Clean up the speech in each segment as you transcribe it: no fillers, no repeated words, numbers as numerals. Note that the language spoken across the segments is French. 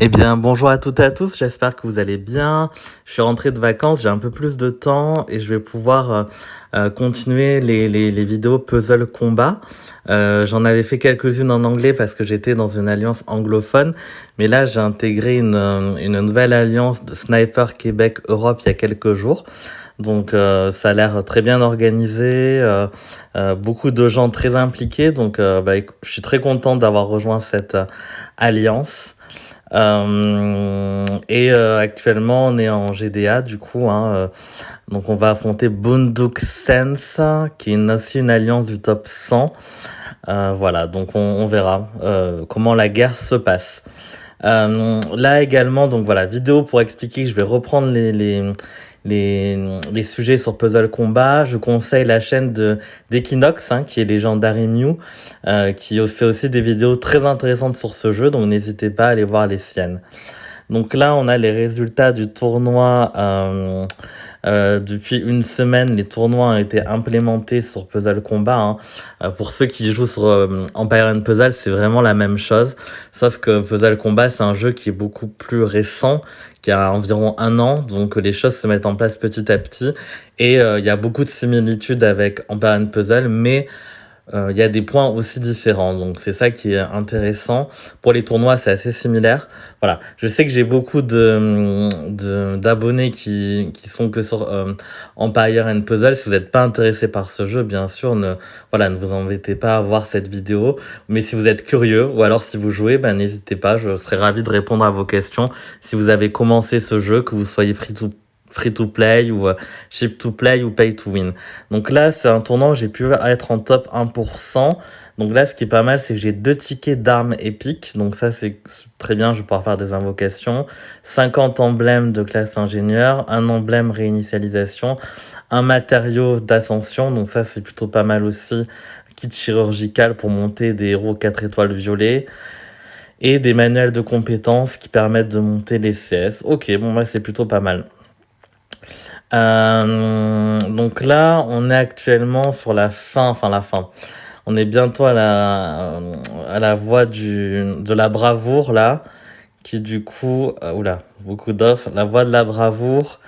Eh bien, bonjour à toutes et à tous, j'espère que vous allez bien. Je suis rentré de vacances, j'ai un peu plus de temps et je vais pouvoir continuer les vidéos puzzle combat. J'en avais fait quelques-unes en anglais parce que j'étais dans une alliance anglophone, mais là j'ai intégré une nouvelle alliance de Sniper Québec Europe il y a quelques jours. Donc ça a l'air très bien organisé, beaucoup de gens très impliqués, donc je suis très content d'avoir rejoint cette alliance. Actuellement, on est en GDA, du coup, donc on va affronter Bunduk Sense, qui est aussi une alliance du top 100. Voilà, donc on verra comment la guerre se passe. Là également, donc voilà, vidéo pour expliquer que je vais reprendre les sujets sur Puzzle Combat. Je conseille la chaîne d'Equinox, qui est Legendary Mew, qui fait aussi des vidéos très intéressantes sur ce jeu, donc n'hésitez pas à aller voir les siennes. Donc là, on a les résultats du tournoi. Depuis une semaine, les tournois ont été implémentés sur Puzzle Combat. Pour ceux qui jouent sur Empire and Puzzle, c'est vraiment la même chose. Sauf que Puzzle Combat, c'est un jeu qui est beaucoup plus récent, qui a environ 1 an. Donc les choses se mettent en place petit à petit. Et il y a beaucoup de similitudes avec Empire and Puzzle, mais il y a des points aussi différents, donc c'est ça qui est intéressant. Pour les tournois, c'est assez similaire. Voilà, je sais que j'ai beaucoup d'abonnés qui sont que sur Empire and Puzzle. Si vous n'êtes pas intéressé par ce jeu, bien sûr, ne vous embêtez pas à voir cette vidéo. Mais si vous êtes curieux, ou alors si vous jouez, n'hésitez pas, je serai ravi de répondre à vos questions. Si vous avez commencé ce jeu, que vous soyez free to play ou ship to play ou pay to win. Donc là, c'est un tournoi où j'ai pu être en top 1%. Donc là, ce qui est pas mal, c'est que j'ai 2 tickets d'armes épiques. Donc ça, c'est très bien, je vais pouvoir faire des invocations. 50 emblèmes de classe ingénieur, un emblème réinitialisation, un matériau d'ascension. Donc ça, c'est plutôt pas mal aussi. Kit chirurgical pour monter des héros 4 étoiles violets. Et des manuels de compétences qui permettent de monter les CS. Ok, bon, c'est plutôt pas mal. Donc là, on est actuellement sur la fin. On est bientôt à la voie de la bravoure, là, qui du coup... beaucoup d'offres. La voie de la bravoure,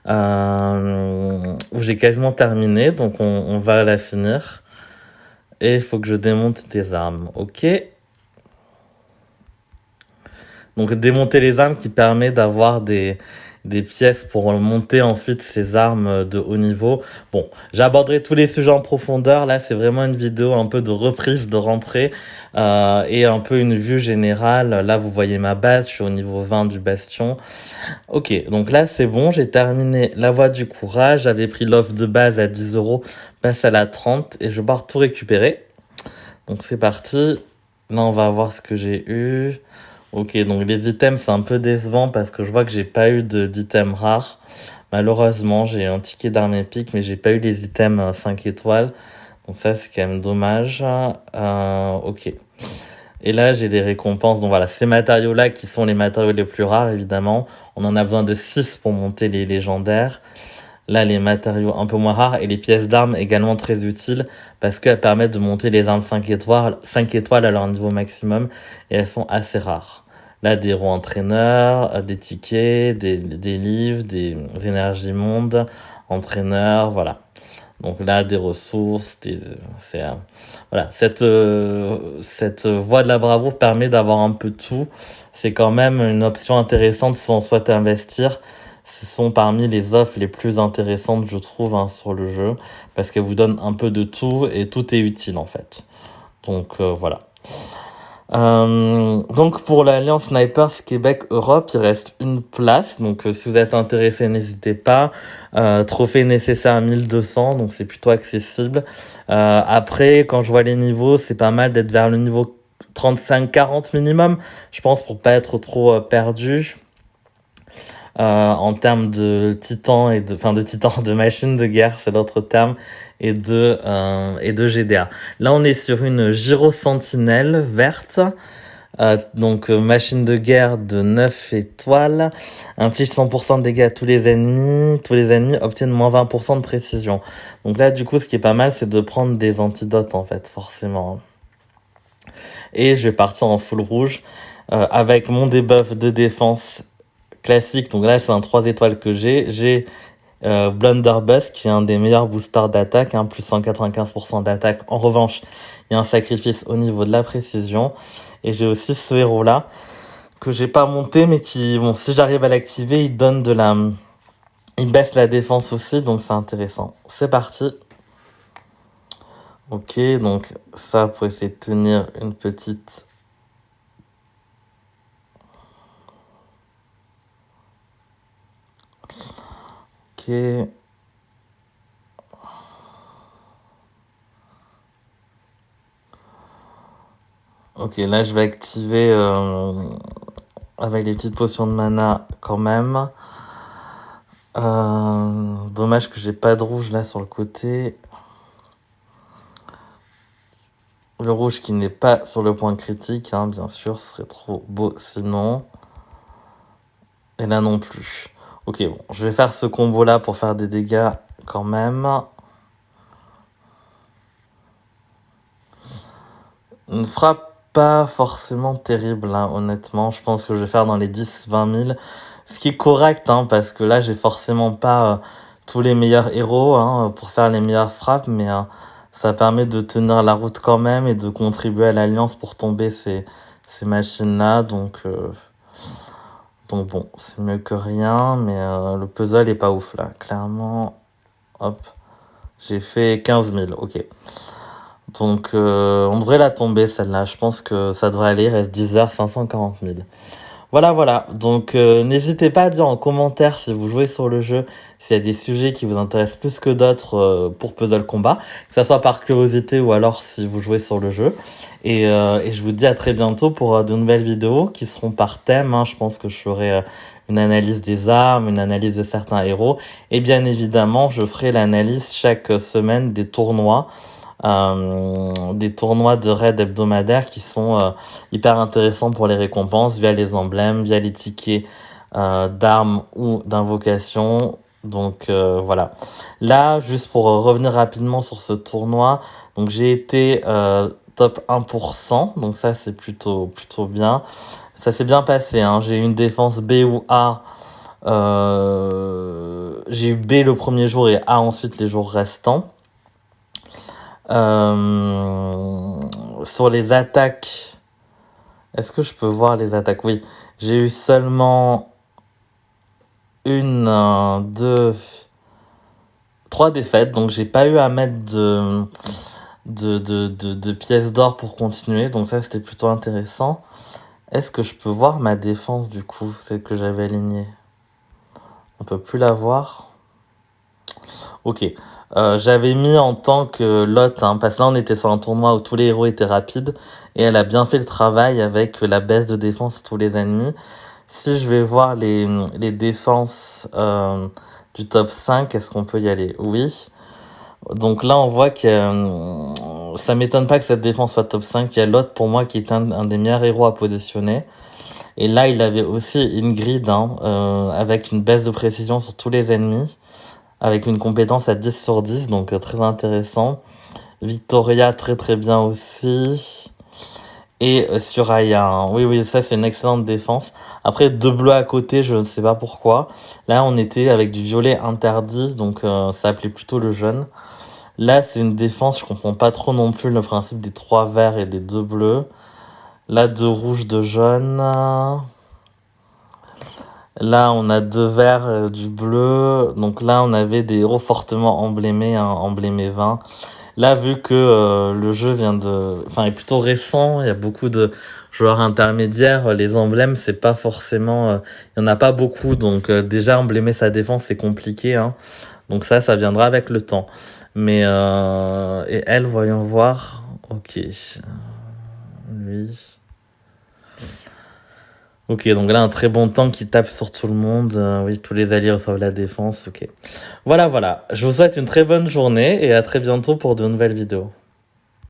où j'ai quasiment terminé, donc on va la finir. Et il faut que je démonte des armes, ok. Donc démonter les armes qui permet d'avoir des pièces pour monter ensuite ces armes de haut niveau. Bon, j'aborderai tous les sujets en profondeur. Là, c'est vraiment une vidéo un peu de reprise, de rentrée et un peu une vue générale. Là, vous voyez ma base, je suis au niveau 20 du bastion. Ok, donc là, c'est bon, j'ai terminé la voie du courage. J'avais pris l'offre de base à 10 €, passe à la 30 et je vais pouvoir tout récupérer. Donc c'est parti. Là, on va voir ce que j'ai eu. Ok, donc les items, c'est un peu décevant parce que je vois que j'ai pas eu d'items rares. Malheureusement, j'ai un ticket d'armes épiques, mais j'ai pas eu les items 5 étoiles. Donc ça, c'est quand même dommage. Ok. Et là, j'ai les récompenses. Donc voilà, ces matériaux-là qui sont les matériaux les plus rares, évidemment. On en a besoin de 6 pour monter les légendaires. Là, les matériaux un peu moins rares et les pièces d'armes également très utiles parce qu'elles permettent de monter les armes 5 étoiles à leur niveau maximum et elles sont assez rares. Là, des héros entraîneurs, des tickets, des livres, des énergies mondes, entraîneurs, voilà. Donc là, des ressources, voilà. Cette voie de la bravoure permet d'avoir un peu tout. C'est quand même une option intéressante si on souhaite investir. Ce sont parmi les offres les plus intéressantes, je trouve, sur le jeu, parce qu'elles vous donnent un peu de tout et tout est utile en fait. Donc voilà. Donc pour l'Alliance Snipers Québec-Europe, il reste une place. Donc si vous êtes intéressé, n'hésitez pas. Trophée nécessaire à 1200, donc c'est plutôt accessible. Après, quand je vois les niveaux, c'est pas mal d'être vers le niveau 35-40 minimum, je pense, pour pas être trop perdu. En termes de titans de machines de guerre, c'est l'autre terme, et de GDA. Là, on est sur une Gyrosentinelle verte, machine de guerre de 9 étoiles, inflige 100% de dégâts à tous les ennemis obtiennent moins 20% de précision. Donc là, du coup, ce qui est pas mal, c'est de prendre des antidotes, en fait, forcément. Et je vais partir en full rouge. avec mon debuff de défense classique. Donc là, c'est un 3 étoiles que j'ai. J'ai Blunderbuss, qui est un des meilleurs boosters d'attaque, hein, plus 195% d'attaque. En revanche, il y a un sacrifice au niveau de la précision. Et j'ai aussi ce héros-là, que j'ai pas monté, mais qui, bon, si j'arrive à l'activer, il donne de la... Il baisse la défense aussi, donc c'est intéressant. C'est parti. Ok, donc ça, pour essayer de tenir une petite... Ok. Ok, là je vais activer avec les petites potions de mana quand même. Dommage que j'ai pas de rouge là sur le côté. Le rouge qui n'est pas sur le point critique, hein, bien sûr, ce serait trop beau sinon. Et là non plus. Ok, bon, je vais faire ce combo là pour faire des dégâts quand même. Une frappe pas forcément terrible, hein, honnêtement. Je pense que je vais faire dans les 10-20 000. Ce qui est correct, hein, parce que là, j'ai forcément pas tous les meilleurs héros hein, pour faire les meilleures frappes, mais ça permet de tenir la route quand même et de contribuer à l'alliance pour tomber ces machines-là. Donc bon, c'est mieux que rien, mais le puzzle est pas ouf là. Clairement, hop, j'ai fait 15 000, ok. Donc, on devrait la tomber, celle-là. Je pense que ça devrait aller. Il reste 10 heures, 540 000. Voilà, voilà. Donc, n'hésitez pas à dire en commentaire si vous jouez sur le jeu, s'il y a des sujets qui vous intéressent plus que d'autres pour Puzzle Combat, que ça soit par curiosité ou alors si vous jouez sur le jeu. Et je vous dis à très bientôt pour de nouvelles vidéos qui seront par thème. Hein. Je pense que je ferai une analyse des armes, une analyse de certains héros. Et bien évidemment, je ferai l'analyse chaque semaine des tournois. Des tournois de raid hebdomadaires qui sont hyper intéressants pour les récompenses via les emblèmes, via les tickets d'armes ou d'invocation. Donc voilà. Là, juste pour revenir rapidement sur ce tournoi, donc j'ai été top 1%, donc ça c'est plutôt bien. Ça s'est bien passé, hein. J'ai eu une défense B ou A. J'ai eu B le premier jour et A ensuite les jours restants. Sur les attaques, est-ce que je peux voir les attaques? Oui, j'ai eu seulement une, deux, trois défaites, donc j'ai pas eu à mettre de pièces d'or pour continuer, donc ça c'était plutôt intéressant. Est-ce que je peux voir ma défense du coup, celle que j'avais alignée? On peut plus la voir. Ok. J'avais mis en tant que lot, hein, parce que là on était sur un tournoi où tous les héros étaient rapides, et elle a bien fait le travail avec la baisse de défense de tous les ennemis. Si je vais voir les défenses du top 5, est-ce qu'on peut y aller? Oui. Donc là on voit que ça m'étonne pas que cette défense soit top 5. Il y a l'autre pour moi qui est un des meilleurs héros à positionner. Et là il avait aussi Ingrid hein, avec une baisse de précision sur tous les ennemis, avec une compétence à 10 sur 10, donc très intéressant. Victoria, très bien aussi. Et Suraya, hein. Oui, ça c'est une excellente défense. Après, deux bleus à côté, je ne sais pas pourquoi. Là, on était avec du violet interdit, donc ça appelait plutôt le jaune. Là, c'est une défense, je comprends pas trop non plus le principe des 3 verts et des 2 bleus. Là, 2 rouges, 2 jaunes. Là, on a 2 verts, du bleu. Donc là, on avait des héros fortement emblémés, hein, emblémés 20. Là, vu que le jeu est plutôt récent, il y a beaucoup de joueurs intermédiaires, les emblèmes, c'est pas forcément... il y en a pas beaucoup, donc déjà, emblémer sa défense, c'est compliqué. Hein. Donc ça viendra avec le temps. Mais... et elle, voyons voir. Ok. Lui... Ok, donc là, un très bon tank qui tape sur tout le monde. Oui, tous les alliés reçoivent la défense. Ok. Voilà. Je vous souhaite une très bonne journée et à très bientôt pour de nouvelles vidéos.